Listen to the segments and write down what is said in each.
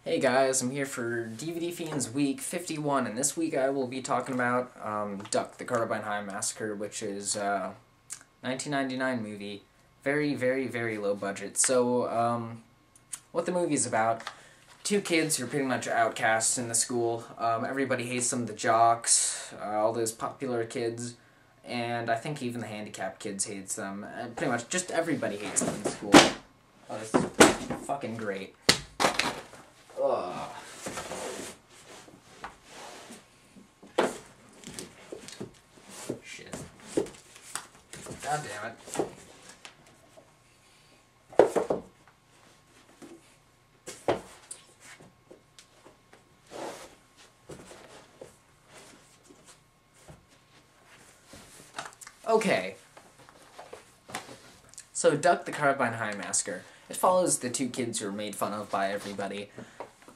Hey guys, I'm here for DVD Fiends Week 51, and this week I will be talking about Duck, the Carbine Massacre, which is a 1999 movie. Very, very, very low budget. So, what the movie's about, two kids who are pretty much outcasts in the school. Everybody hates them, the jocks, all those popular kids, and I think even the handicapped kids hates them. Pretty much just everybody hates them in the school. Oh, this is fucking great. Ugh. Shit. God damn it. Okay. So, Duck the Carbine Massacre. It follows the two kids who are made fun of by everybody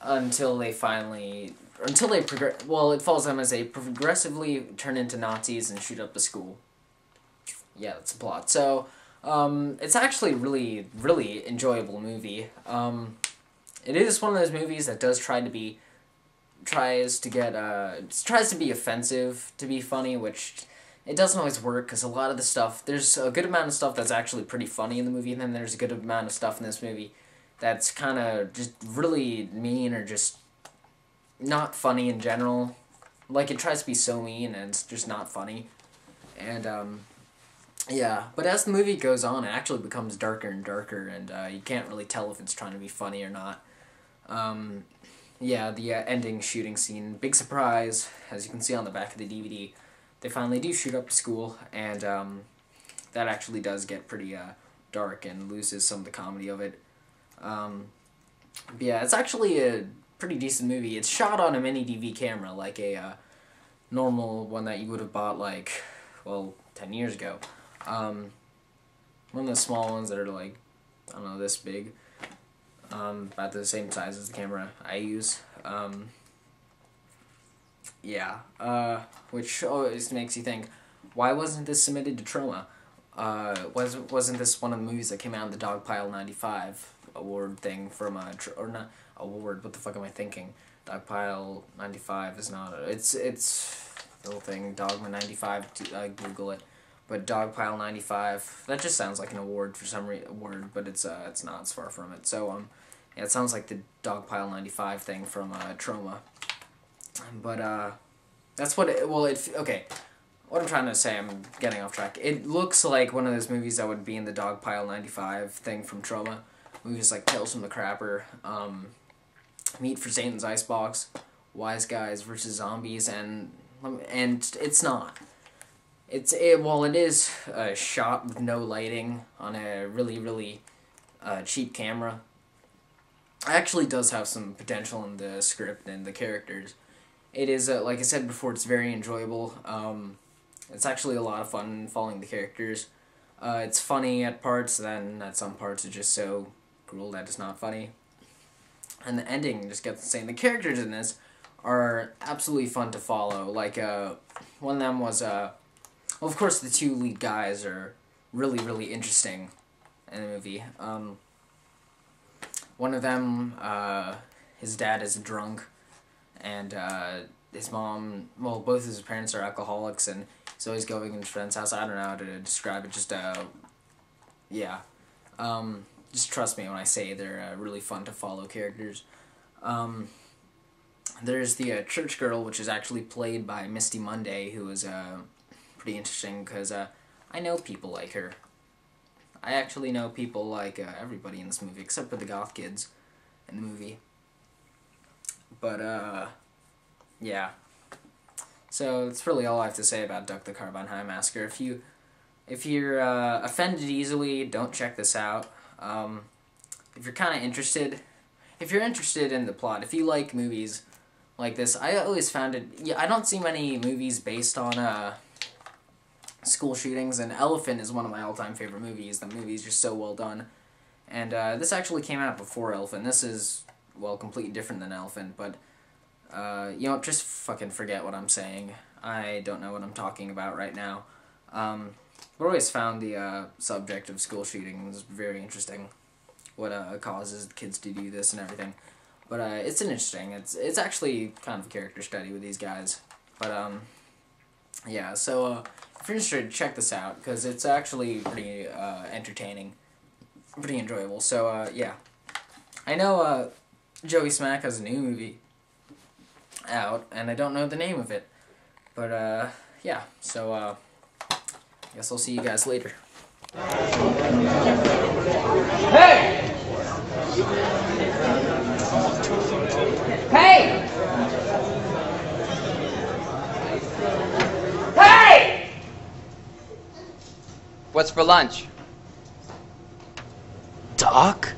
until they progress. Well, it follows them as they progressively turn into Nazis and shoot up the school. Yeah, that's the plot. So, it's actually a really, really enjoyable movie. It is one of those movies that does tries to be offensive to be funny, which it doesn't always work, because a lot of the stuff, there's a good amount of stuff that's actually pretty funny in the movie, and then there's a good amount of stuff in this movie that's kind of just really mean or just not funny in general. Like, it tries to be so mean, and it's just not funny. And, yeah. But as the movie goes on, it actually becomes darker and darker, and you can't really tell if it's trying to be funny or not. Yeah, the ending shooting scene, big surprise, as you can see on the back of the DVD. They finally do shoot up the school, and that actually does get pretty dark and loses some of the comedy of it. But yeah, it's actually a pretty decent movie. It's shot on a mini DV camera, like a normal one that you would have bought, like, well, 10 years ago. One of the small ones that are, like, I don't know, this big, about the same size as the camera I use. Yeah, which always makes you think, why wasn't this submitted to Troma? Wasn't this one of the movies that came out in the Dogpile 95 award thing from, or not, award, what the fuck am I thinking? Dogpile 95 is not, it's the whole thing, Dogma 95, Google it, but Dogpile 95, that just sounds like an award for some award, but it's not, it's far from it, so, yeah, it sounds like the Dogpile 95 thing from, Troma. But, that's what okay, what I'm trying to say, I'm getting off track. It looks like one of those movies that would be in the Dogpile 95 thing from Troma. Movies like Tales from the Crapper, Meat for Satan's Icebox, Wise Guys vs. Zombies, and it's not. Well, it is shot with no lighting on a really, really cheap camera. It actually does have some potential in the script and the characters. It is, like I said before, it's very enjoyable. It's actually a lot of fun following the characters. It's funny at parts, then at some parts it's just so cruel that it's not funny. And the ending just gets insane. The characters in this are absolutely fun to follow. Like, one of them was, well, of course the two lead guys are really, really interesting in the movie. One of them, his dad is a drunk, and his mom, well, both his parents are alcoholics, and he's always going to his friend's house. I don't know how to describe it, just, yeah. Just trust me when I say they're really fun to follow characters. There's the church girl, which is actually played by Misty Monday, who is pretty interesting, because I know people like her. I actually know people like everybody in this movie, except for the goth kids in the movie. But, yeah. So, that's really all I have to say about Duck the Carbine Massacre. If you're offended easily, don't check this out. If you're kind of interested, if you're interested in the plot, if you like movies like this, I always found it, yeah, I don't see many movies based on, school shootings, and Elephant is one of my all-time favorite movies. The movie is just so well done. And, this actually came out before Elephant. This is, well, completely different than Elephant, but, you know, just fucking forget what I'm saying. I don't know what I'm talking about right now. I've always found the, subject of school shootings very interesting. What, causes kids to do this and everything. But it's interesting. It's actually kind of a character study with these guys. But yeah. So if you're interested, check this out because it's actually pretty entertaining, pretty enjoyable. So yeah, I know Joey Smack has a new movie out, and I don't know the name of it. But yeah. So I guess I'll see you guys later. Hey! Hey! Hey! What's for lunch? Doc?